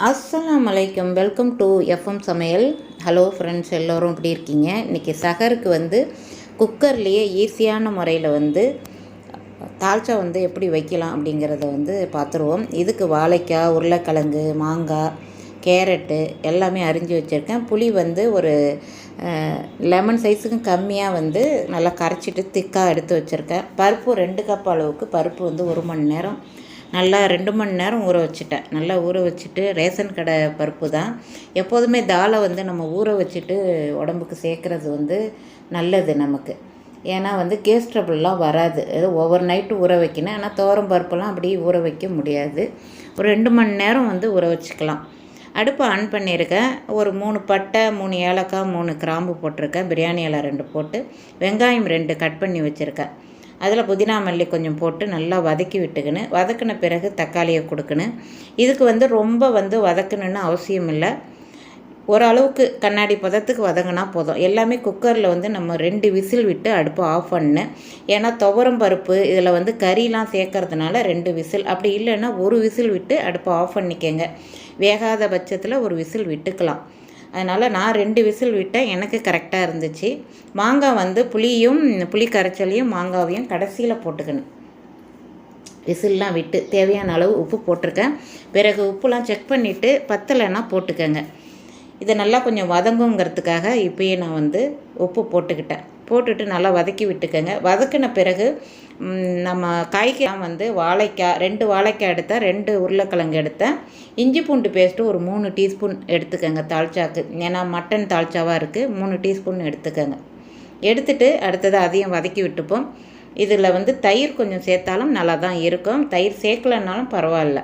அஸ்ஸலாமு அலைக்கும். Welcome to FM சமையல். ஹலோ ஃப்ரெண்ட்ஸ், எல்லோரும் எப்படி இருக்கீங்க? இன்றைக்கி சஹருக்கு குக்கர்லேயே ஈஸியான முறையில் தால்ச்சா எப்படி வைக்கலாம் அப்படிங்கிறத பார்த்துருவோம். இதுக்கு வாழைக்காய், உருளைக்கிழங்கு, மாங்காய், கேரட்டு எல்லாமே அரிஞ்சு வச்சுருக்கேன். புளி ஒரு லெமன் சைஸுக்கும் கம்மியாக நல்லா கரைச்சிட்டு திக்காக எடுத்து வச்சுருக்கேன். பருப்பு 2 கப் அளவுக்கு பருப்பு 1 மணி நேரம் நல்லா 2 மணி நேரம் ஊற வச்சுட்டேன். நல்லா ஊற வச்சுட்டு, ரேஷன் கடை பருப்பு தான். எப்போதுமே தாலை நம்ம ஊற வச்சுட்டு உடம்புக்கு சேர்க்குறது நல்லது நமக்கு. ஏன்னா கேஸ் ட்ரபிள்லாம் வராது. ஏதோ ஓவர் நைட்டு ஊற வைக்கணும். ஆனால் துவரம் பருப்புலாம் அப்படி ஊற வைக்க முடியாது. ஒரு 2 மணி நேரம் ஊற வச்சுக்கலாம். அடுப்பை ஆன் பண்ணியிருக்கேன். ஒரு 3 பட்டை, 3 ஏலக்காய், 3 கிராம்பு போட்டிருக்கேன். பிரியாணி இலை 2 போட்டு, வெங்காயம் 2 கட் பண்ணி வச்சுருக்கேன். அதில் புதினா மல்லி கொஞ்சம் போட்டு நல்லா வதக்கி விட்டுக்கணும். வதக்கின பிறகு தக்காளியை கொடுக்கணும். இதுக்கு ரொம்ப வதக்கணுன்னு அவசியம் இல்லை. ஓரளவுக்கு கண்ணாடி பதத்துக்கு வதங்கினா போதும். எல்லாமே குக்கரில் நம்ம 2 விசில் விட்டு அடுப்பை ஆஃப் பண்ணேன். ஏன்னா துவரம் பருப்பு இதில் கறிலாம் சேர்க்கறதுனால 2 விசில், அப்படி இல்லைன்னா 1 விசில் விட்டு அடுப்பை ஆஃப் பண்ணிக்கங்க. வேகாத பட்சத்தில் 1 விசில் விட்டுக்கலாம். அதனால் நான் 2 விசில் விட்டேன். எனக்கு கரெக்டாக இருந்துச்சு. மாங்காய் புளி கரைச்சலையும் மாங்காவையும் கடைசியில் போட்டுக்கணும். விசில்லாம் விட்டு தேவையான அளவு உப்பு போட்டிருக்கேன். பிறகு உப்புலாம் செக் பண்ணிவிட்டு பத்தலைன்னா போட்டுக்கங்க. இதை நல்லா கொஞ்சம் வதங்குங்கிறதுக்காக இப்போயே நான் உப்பு போட்டுட்டு நல்லா வதக்கி விட்டுக்கங்க. வதக்கின பிறகு நம்ம காய்க்கு வாழைக்காய் 2 வாழைக்காய் எடுத்தேன், 2 உருளைக்கிழங்கு எடுத்தேன். இஞ்சி பூண்டு பேஸ்ட்டு ஒரு 3 டீஸ்பூன் எடுத்துக்கங்க தால்ச்சாக்கு. ஏன்னா மட்டன் தால்ச்சாவாக இருக்குது. 3 டீஸ்பூன் எடுத்துக்கங்க. எடுத்துகிட்டு அடுத்தது அதையும் வதக்கி விட்டுப்போம். இதில் தயிர் கொஞ்சம் சேர்த்தாலும் நல்லா தான் இருக்கும். தயிர் சேர்க்கலைன்னாலும் பரவாயில்ல,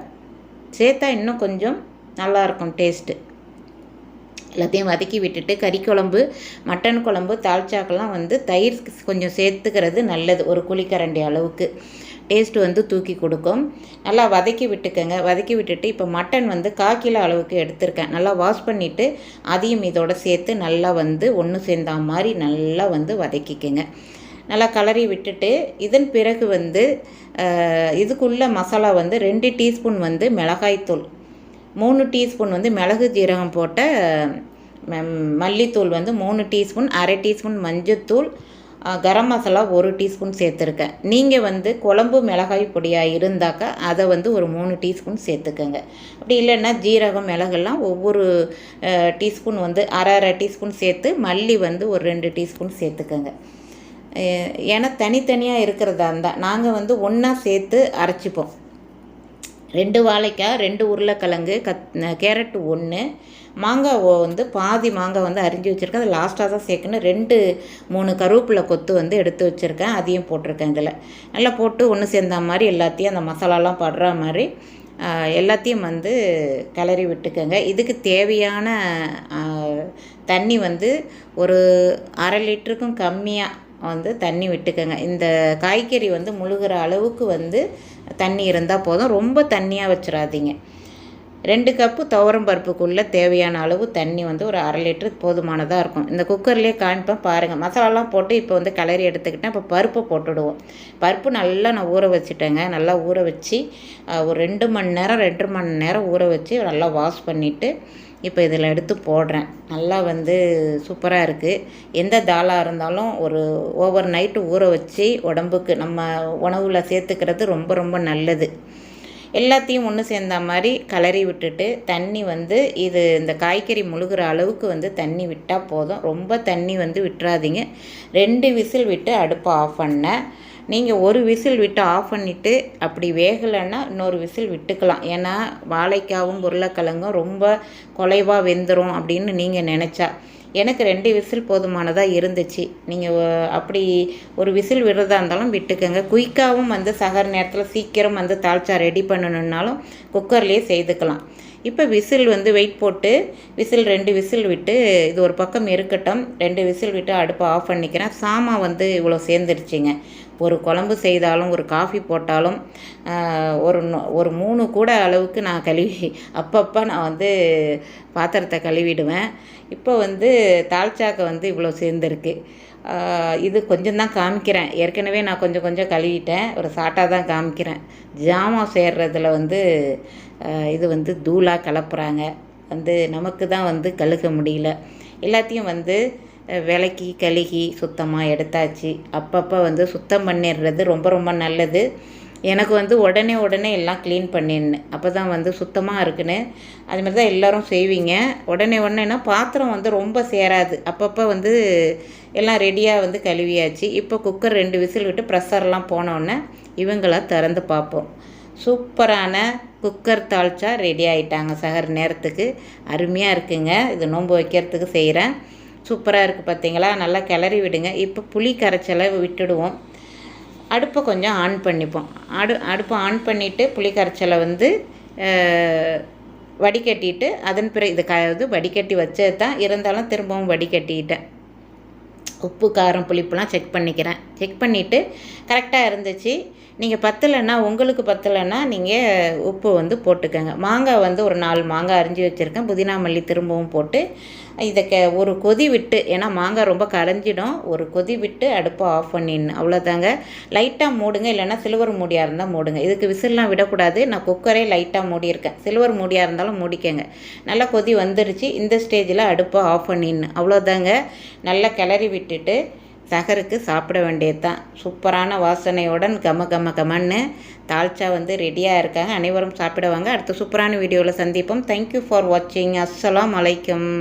சேர்த்தா இன்னும் கொஞ்சம் நல்லாயிருக்கும் டேஸ்ட்டு. எல்லாத்தையும் வதக்கி விட்டுட்டு கறி குழம்பு, மட்டன் குழம்பு, தால்ச்சாக்கெல்லாம் தயிர் கொஞ்சம் சேர்த்துக்கிறது நல்லது. ஒரு குழிக்கரண்டி அளவுக்கு டேஸ்ட்டு தூக்கி கொடுக்கும். நல்லா வதக்கி விட்டுக்கங்க. வதக்கி விட்டுட்டு இப்போ மட்டன் 1/4 கிலோ அளவுக்கு எடுத்திருக்கேன். நல்லா வாஷ் பண்ணிவிட்டு அதையும் இதோடு சேர்த்து நல்லா ஒன்று சேர்ந்தா மாதிரி நல்லா வதக்கிக்கங்க. நல்லா கலரி விட்டுட்டு இதன் பிறகு இதுக்குள்ள மசாலா 2 டீஸ்பூன் மிளகாய்த்தூள், 3 டீஸ்பூன் மிளகு ஜீரகம் போட்ட மல்லித்தூள் 3 டீஸ்பூன், அரை டீஸ்பூன் மஞ்சத்தூள், கரம் மசாலா 1 டீஸ்பூன் சேர்த்துருக்கேன். நீங்கள் குழம்பு மிளகாய் பொடியாக இருந்தாக்கா அதை ஒரு 3 டீஸ்பூன் சேர்த்துக்கங்க. அப்படி இல்லைன்னா ஜீரகம், மிளகெல்லாம் ஒவ்வொரு டீஸ்பூன் அரை டீஸ்பூன் சேர்த்து, மல்லி ஒரு 2 டீஸ்பூன் சேர்த்துக்கங்க. ஏன்னா தனித்தனியாக இருக்கிறதா இருந்தால் நாங்கள் ஒன்றா சேர்த்து அரைச்சிப்போம். 2 வாழைக்காய், 2 உருளைக்கிழங்கு, கேரட்டு 1, மாங்காய் பாதி மாங்காய் அரிஞ்சு வச்சுருக்கேன். அது லாஸ்ட்டாக தான் சேர்க்கணும். 2-3 கருவேப்பிலை கொத்து எடுத்து வச்சுருக்கேன். அதையும் போட்டிருக்கேன். இதில் நல்லா போட்டு ஒன்று சேர்ந்த மாதிரி எல்லாத்தையும் அந்த மசாலாலாம் படுற மாதிரி எல்லாத்தையும் கிளறி விட்டுக்கோங்க. இதுக்கு தேவையான தண்ணி ஒரு 1/2 லிட்டருக்கும் கம்மியாக தண்ணி விட்டுக்கோங்க. இந்த காய்கறி முழுகிற அளவுக்கு தண்ணி இருந்தால் போதும். ரொம்ப தண்ணியாக வச்சிடாதீங்க. 2 கப்பு துவரம் பருப்புக்குள்ளே தேவையான அளவு தண்ணி ஒரு 1/2 லிட்டரு போதுமானதாக இருக்கும். இந்த குக்கர்லேயே காமிப்பேன் பாருங்கள். மசாலாலாம் போட்டு இப்போ கிளறி எடுத்துக்கிட்டேன். இப்போ பருப்பை போட்டுவிடுவோம். பருப்பு நல்லா நான் ஊற வச்சுட்டேங்க. நல்லா ஊற வச்சு ஒரு 2 மணி நேரம் 2.5 மணி நேரம் ஊற வச்சு நல்லா வாஷ் பண்ணிவிட்டு இப்போ இதில் எடுத்து போடுறேன். நல்லா சூப்பராக இருக்குது. எந்த தாலாக இருந்தாலும் ஒரு ஓவர் நைட்டு ஊற வச்சு உடம்புக்கு நம்ம உணவில் சேர்த்துக்கிறது ரொம்ப ரொம்ப நல்லது. எல்லாத்தையும் ஒன்று சேர்ந்த மாதிரி கிளறி விட்டுட்டு தண்ணி இது இந்த காய்கறி முழுகிற அளவுக்கு தண்ணி விட்டால் போதும். ரொம்ப தண்ணி விட்டுறாதீங்க. 2 விசில் விட்டு அடுப்பை ஆஃப் பண்ணேன். நீங்கள் 1 விசில் விட்டு ஆஃப் பண்ணிவிட்டு அப்படி வேகலைன்னா இன்னொரு விசில் விட்டுக்கலாம். ஏன்னா வாழைக்காவும் உருளைக்கிழங்கும் ரொம்ப குலைவாக வெந்துடும் அப்படின்னு நீங்கள் நினச்சா. எனக்கு 2 விசில் போதுமானதாக இருந்துச்சு. நீங்கள் அப்படி 1 விசில் விடுறதா இருந்தாலும் விட்டுக்கோங்க. குயிக்காகவும் சகர் நேரத்தில் சீக்கிரம் தால்ச்சா ரெடி பண்ணணுன்னாலும் குக்கர்லேயே செய்துக்கலாம். இப்போ விசில் வெயிட் போட்டு 2 விசில் விட்டு இது ஒரு பக்கம் இருக்கட்டும். 2 விசில் விட்டு அடுப்பை ஆஃப் பண்ணிக்கிறேன். சாமான் இவ்வளோ சேர்ந்துருச்சிங்க. ஒரு குழம்பு செய்தாலும், ஒரு காஃபி போட்டாலும் ஒரு 3 கூட அளவுக்கு நான் கழுவி அப்பப்போ நான் பாத்திரத்தை கழுவிடுவேன். இப்போ தால்ச்சாக்கு இவ்வளோ சேர்ந்துருக்கு. இது கொஞ்சம் தான் காமிக்கிறேன். ஏற்கனவே நான் கொஞ்சம் கொஞ்சம் கழுவிட்டேன். ஒரு ஷார்ட்டாக தான் காமிக்கிறேன். ஜாமான் சேர்றதில் வந்து இது வந்து தூளாக கலப்புறாங்க. நமக்கு தான் கழுக முடியல. எல்லாத்தையும் விளக்கி கழுகி சுத்தமாக எடுத்தாச்சு. அப்பப்போ சுத்தம் பண்ணிடுறது ரொம்ப ரொம்ப நல்லது. எனக்கு உடனே எல்லாம் க்ளீன் பண்ணிடணும். அப்போ தான் சுத்தமாக இருக்குன்னு. அதுமாதிரி தான் எல்லோரும் செய்வீங்க. உடனேன்னா பாத்திரம் ரொம்ப சேராது. அப்பப்போ எல்லாம் ரெடியாக கழுவியாச்சு. இப்போ குக்கர் 2 விசில் விட்டு ப்ரெஷர்லாம் போனோடனே இவங்கள திறந்து பார்ப்போம். சூப்பரான குக்கர் தால்ச்சா ரெடி ஆகிட்டாங்க. சகர் நேரத்துக்கு அருமையாக இருக்குங்க. இது நோன்பு வைக்கிறதுக்கு செய்கிறேன். சூப்பராக இருக்குது பார்த்தீங்களா? நல்லா கிளறி விடுங்க. இப்போ புளி கரைச்சலை விட்டுடுவோம். அடுப்பை கொஞ்சம் ஆன் பண்ணிப்போம். அடுப்பை ஆன் பண்ணிவிட்டு புளி கரைச்சலை வடிகட்டிட்டு அதன் பிறகு இது வடிகட்டி வச்சது தான், இருந்தாலும் திரும்பவும் வடிகட்டிட்டேன். உப்பு காரம் புளிப்புலாம் செக் பண்ணிக்கிறேன். செக் பண்ணிவிட்டு கரெக்டாக இருந்துச்சு. நீங்கள் பத்தலைன்னா, உங்களுக்கு பத்தலைன்னா நீங்கள் உப்பு போட்டுக்கோங்க. மாங்காய் ஒரு 4 மாங்காய் அரிஞ்சு வச்சுருக்கேன். புதினா மல்லி திரும்பவும் போட்டு இதை ஒரு கொதி விட்டு, ஏன்னா மாங்காய் ரொம்ப கரைஞ்சிடும், ஒரு கொதி விட்டு அடுப்பை ஆஃப் பண்ணிடணும். அவ்வளோதாங்க. லைட்டாக மூடுங்க, இல்லைன்னா சில்வர் மூடியாக இருந்தால் மூடுங்க. இதுக்கு விசில்லாம் விடக்கூடாது. நான் குக்கரே லைட்டாக மூடியிருக்கேன். சில்வர் மூடியாக இருந்தாலும் மூடிக்கங்க. நல்லா கொதி வந்துருச்சு. இந்த ஸ்டேஜில் அடுப்பை ஆஃப் பண்ணிடணும். அவ்வளோதாங்க. நல்லா கிளறி விட்டுட்டு சகருக்கு சாப்பிட வேண்டியது தான். சூப்பரான வாசனையுடன் கமன்னு தால்ச்சா ரெடியாக இருக்காங்க. அனைவரும் சாப்பிடுவாங்க. அடுத்த சூப்பரான வீடியோவில் சந்திப்போம். தேங்க்யூ ஃபார் வாட்சிங். அஸ்ஸலாமு அலைக்கும்.